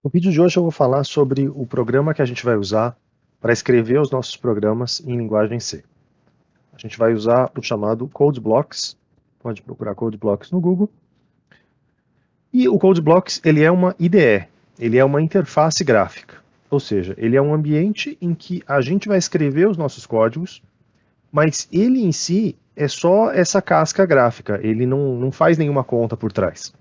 No vídeo de hoje eu vou falar sobre o programa que a gente vai usar para escrever os nossos programas em linguagem C. A gente vai usar o chamado CodeBlocks, pode procurar CodeBlocks no Google. E o CodeBlocks ele é uma IDE, ele é uma interface gráfica, ou seja, ele é um ambiente em que a gente vai escrever os nossos códigos, mas ele em si é só essa casca gráfica, ele não faz nenhuma conta por trás.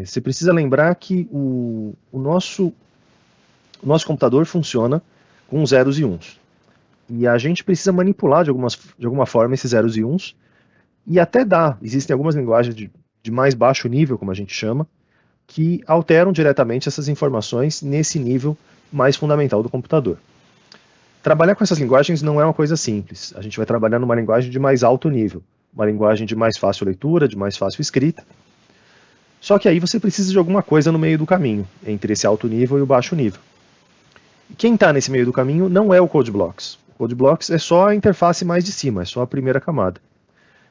Você precisa lembrar que o nosso computador funciona com zeros e uns. E a gente precisa manipular de alguma forma esses zeros e uns. E até dá, existem algumas linguagens de mais baixo nível, como a gente chama, que alteram diretamente essas informações nesse nível mais fundamental do computador. Trabalhar com essas linguagens não é uma coisa simples. A gente vai trabalhar numa linguagem de mais alto nível, uma linguagem de mais fácil leitura, de mais fácil escrita. Só que aí você precisa de alguma coisa no meio do caminho, entre esse alto nível e o baixo nível. Quem está nesse meio do caminho não é o CodeBlocks. O CodeBlocks é só a interface mais de cima, é só a primeira camada.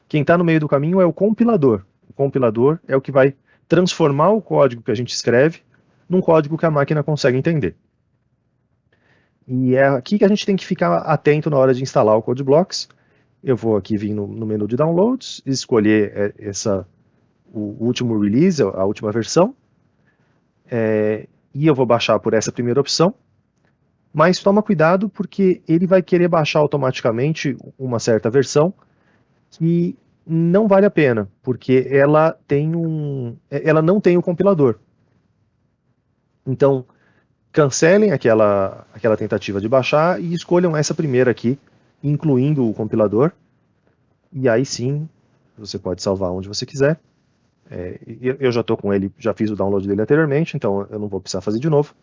Quem está no meio do caminho é o compilador. O compilador é o que vai transformar o código que a gente escreve num código que a máquina consegue entender. E é aqui que a gente tem que ficar atento na hora de instalar o CodeBlocks. Eu vou aqui vir no menu de downloads, escolher o último release, a última versão, e eu vou baixar por essa primeira opção. Mas toma cuidado porque ele vai querer baixar automaticamente uma certa versão que não vale a pena, porque ela não tem o compilador. Então, cancelem aquela tentativa de baixar e escolham essa primeira aqui, incluindo o compilador, e aí sim você pode salvar onde você quiser. Eu já estou com ele, já fiz o download dele anteriormente, então eu não vou precisar fazer de novo.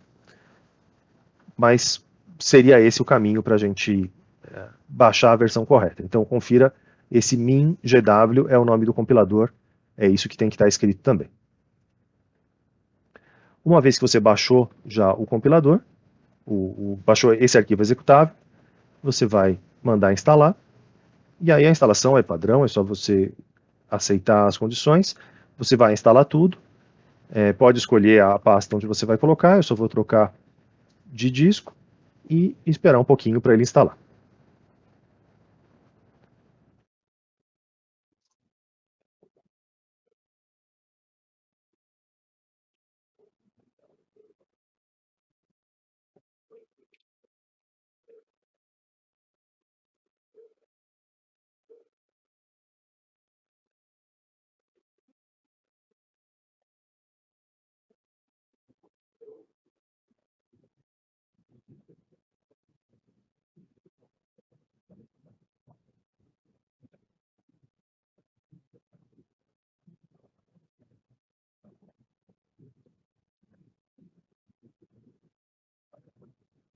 Mas seria esse o caminho para a gente baixar a versão correta. Então confira, esse min.gw é o nome do compilador, é isso que tem que estar escrito também. Uma vez que você baixou já o compilador, baixou esse arquivo executável, você vai mandar instalar, e aí a instalação é padrão, é só você aceitar as condições, você vai instalar tudo, pode escolher a pasta onde você vai colocar, eu só vou trocar de disco e esperar um pouquinho para ele instalar.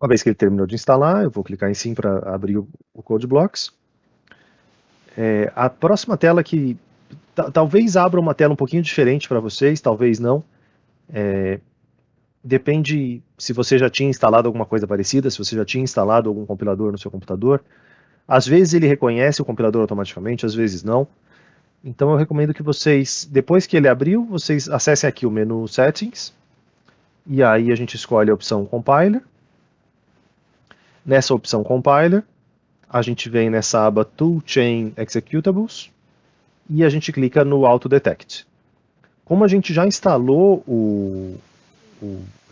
Uma vez que ele terminou de instalar, eu vou clicar em sim para abrir o CodeBlocks. A próxima tela que talvez abra uma tela um pouquinho diferente para vocês, talvez não. Depende se você já tinha instalado alguma coisa parecida, se você já tinha instalado algum compilador no seu computador. Às vezes ele reconhece o compilador automaticamente, às vezes não. Então eu recomendo que vocês, depois que ele abriu, vocês acessem aqui o menu Settings, e aí a gente escolhe a opção Compiler. Nessa opção Compiler, a gente vem nessa aba Toolchain Executables, e a gente clica no Auto Detect. Como a gente já instalou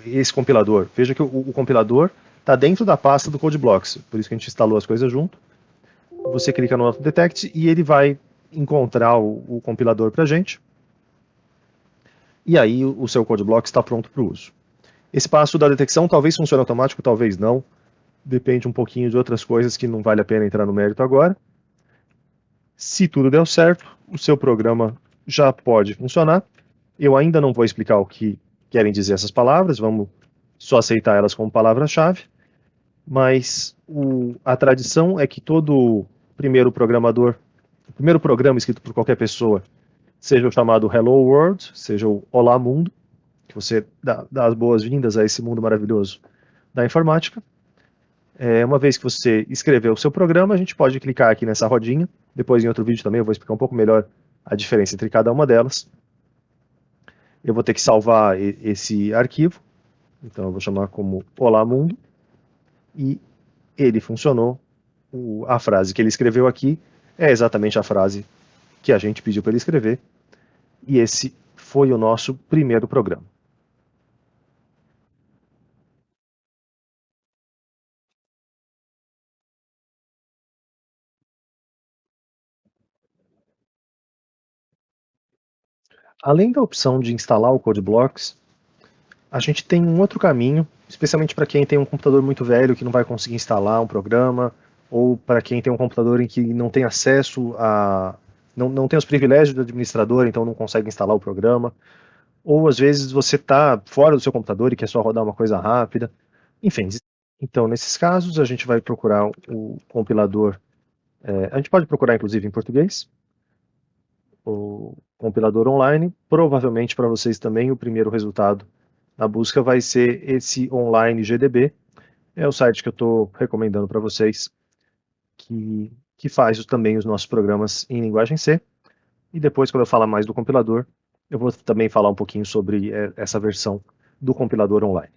esse compilador, veja que o compilador está dentro da pasta do CodeBlocks, por isso que a gente instalou as coisas junto. Você clica no Auto Detect e ele vai encontrar o compilador para a gente. E aí o seu CodeBlocks está pronto para o uso. Esse passo da detecção talvez funcione automático, talvez não. Depende um pouquinho de outras coisas que não vale a pena entrar no mérito agora. Se tudo deu certo, o seu programa já pode funcionar. Eu ainda não vou explicar o que querem dizer essas palavras, vamos só aceitar elas como palavra-chave, mas a tradição é que todo primeiro programador, o primeiro programa escrito por qualquer pessoa, seja o chamado Hello World, seja o Olá Mundo, que você dá as boas-vindas a esse mundo maravilhoso da informática. Uma vez que você escreveu o seu programa, a gente pode clicar aqui nessa rodinha. Depois em outro vídeo também eu vou explicar um pouco melhor a diferença entre cada uma delas. Eu vou ter que salvar esse arquivo, então eu vou chamar como Olá Mundo, e ele funcionou. A frase que ele escreveu aqui é exatamente a frase que a gente pediu para ele escrever, e esse foi o nosso primeiro programa. Além da opção de instalar o CodeBlocks, a gente tem um outro caminho, especialmente para quem tem um computador muito velho que não vai conseguir instalar um programa, ou para quem tem um computador em que não tem acesso a. Não tem os privilégios do administrador, então não consegue instalar o programa. Ou às vezes você está fora do seu computador e quer só rodar uma coisa rápida. Enfim, então nesses casos a gente vai procurar o compilador. A gente pode procurar inclusive em português, o compilador online. Provavelmente para vocês também o primeiro resultado na busca vai ser esse online GDB. É o site que eu estou recomendando para vocês, que faz também os nossos programas em linguagem C. E depois, quando eu falar mais do compilador, eu vou também falar um pouquinho sobre essa versão do compilador online.